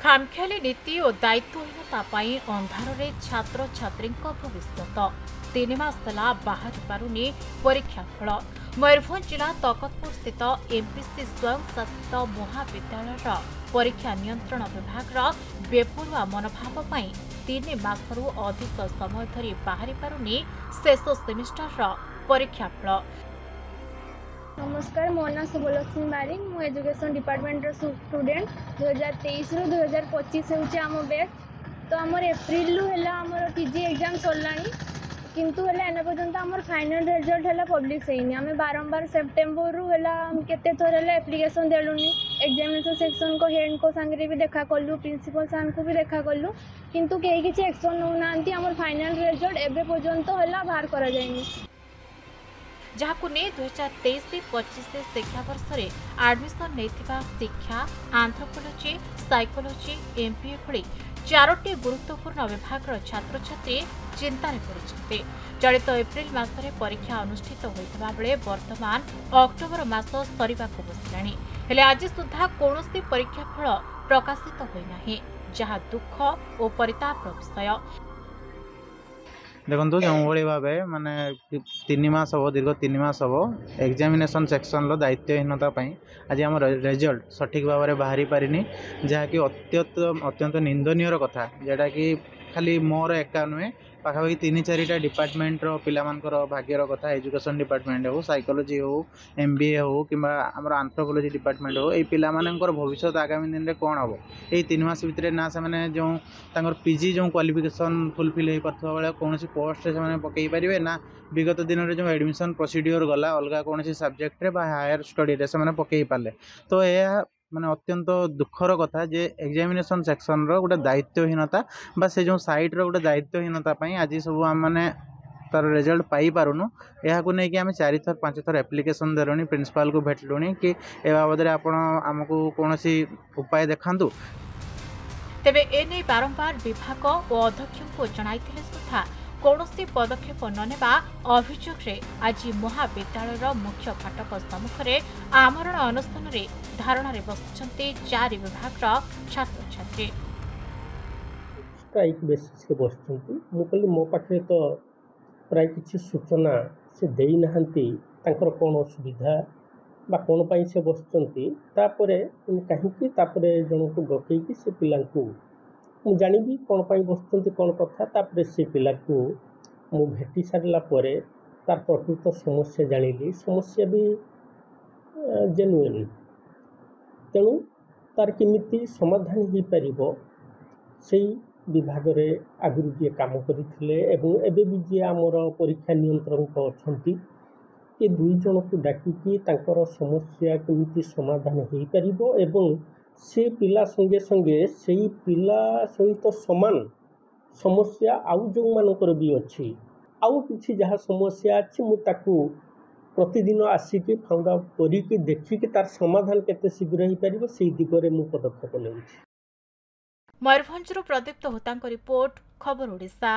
खामखेयाली नीति और दायित्वहीनता पाई अंधारे छात्र छात्री भविष्य 3 मास है बाहर पारुनी परीक्षा फल। मयूरभंज जिला तकतपुर स्थित एमपीसी स्वयं शासित महाविद्यालय परीक्षा नियंत्रण विभाग बेपरुआ मनोभाव 3 मासरू अधिक समय धरी बाहरी पारुनी शेष सेमिस्टर परीक्षा फल। नमस्कार, मो ना शुभलक्ष्मी बारिक। मु एजुकेशन डिपार्टमेंट स्टूडेंट 2023 रु 2025 होउचे आम बैच। तो आमर एप्रिल रु हैला आमर पीजी एग्जाम सरलानी, किंतु हैला एना पर्यंत आमर फाइनल रिजल्ट हैला पब्लिश हेनी। आमे बारंबार सेप्टेम्बर रु हैला केते थोर हैला एप्लीकेशन देलुनी, एग्जामिनेशन सेक्शन को हेड को संगे भी देखा कलु, प्रिंसिपल सर को भी देखा कलु, किंतु केही किछि एक्शन नउ नांती। आमर फाइनल रिजल्ट एबे पर्यंत हैला बाहर करा जायनी, जहां ने 2023-25 शिक्षावर्ष में आडमिशन नहीं शिक्षा, आंथ्रोपोलोजी, साइकोलोजी, एमपीए भली 4टी गुरुत्वपूर्ण विभाग छात्र छात्री चिंतार पड़ते। चलित एप्रिल मासरे परीक्षा अनुष्ठित होता बेले वर्तमान अक्टोबर मास सरीबा को बसिलानी, हेले आज सुधा कौन परीक्षा फल प्रकाशित होना, जहाँ दुख और परिताप विषय। देखो जो भाव माने 3 मास हम दीर्घ 3 मास हम एग्जामिनेशन सेक्शन दायित्वहीनता आज आम रिजल्ट सठिक भाव में बाहरी पारिनी, जहाँकि अत्यंत निंदनीय कथा, जोटा कि खाली मोर एका नुहे पाखापाखि 3-4टा डिपार्टमेंट पिलामानकर भाग्यर कथा। एजुकेशन डिपार्टमेंट हो, साइकोलोजी हो, एमबीए हो कि आंथ्रोपोलोजी डिपार्टमेंट हो, ये पिलामानकर भविष्य आगामी दिन में कौन हम ये 3 मास भितर ना से जो पीजी जो क्वालिफिकेशन फुलफिल हो पार्था बेले कौन पोस्ट से पकई पारे ना विगत दिन में जो एडमिशन प्रोसीड्योर गला अलग कौन सब्जेक्ट हायर स्टडी से पकई पारे। तो यह माने अत्यंत दुखर कथा जे एग्जामिनेशन सेक्शन रो गोटे दायित्वहीनता बा से जो साइट रो गोटे दायित्वहीनता आज सब आम मैंने तार रिजल्ट पाई पारुनु। यह को लेकिन आम 4-5 थर एप्लिकेशन देलुनी, प्रिंसिपाल को भेटलुनी कि ए बाबद आपण आमको कौन उपाय देखांतु। तेबे एने बारंबार विभाग और अध्यक्ष को जणाइथिले सुधा कौनसी पदक्षेप ननेबा अभियोग आज महाविद्यालय मुख्य फाटक सम्मुख में आमरण अनशन धारणा बसुंट 4 विभाग छात्र छात्री। स्ट्राइक बेसिस के बसुँच मु कहली मो पाखे तो प्राय किसी सूचना से देई नहांती तांकर कौन असुविधा बा कौन पाई से बसुँच तापरे कहीं जन को डकईकि से पिला मु जानिबी कौन पाई बसुँच कौन कथा, तापरे से पिला को मु भेटी सारला परे तार प्रकृत समस्या जानिली। समस्या भी जेन्युइन, तेणु तार किमिति समाधान हो पारिबो सेई विभाग रे आगुरी जे काम करथिले एवं एबे भी जे आमर परीक्षा नियंत्रक अछंती ये 2 जन को डाकिकी तांकर समस्या केमिति समाधान हो पारिबो एवं से पिला संगे संगे सेई पिला सहित समान समस्या आउ जो मानकर भी अच्छी आउ किछि जहाँ समस्या अच्छी मु ताकू प्रतिदिन आसिकी फाउंड आउट करिकी देखिकी तार समाधान केते शीघ्र हो पारिबो सेई दिगरे मु पदक्षेप लेउछि। मयूरभंजरू प्रदीप्त होता रिपोर्ट, खबर ओडिशा।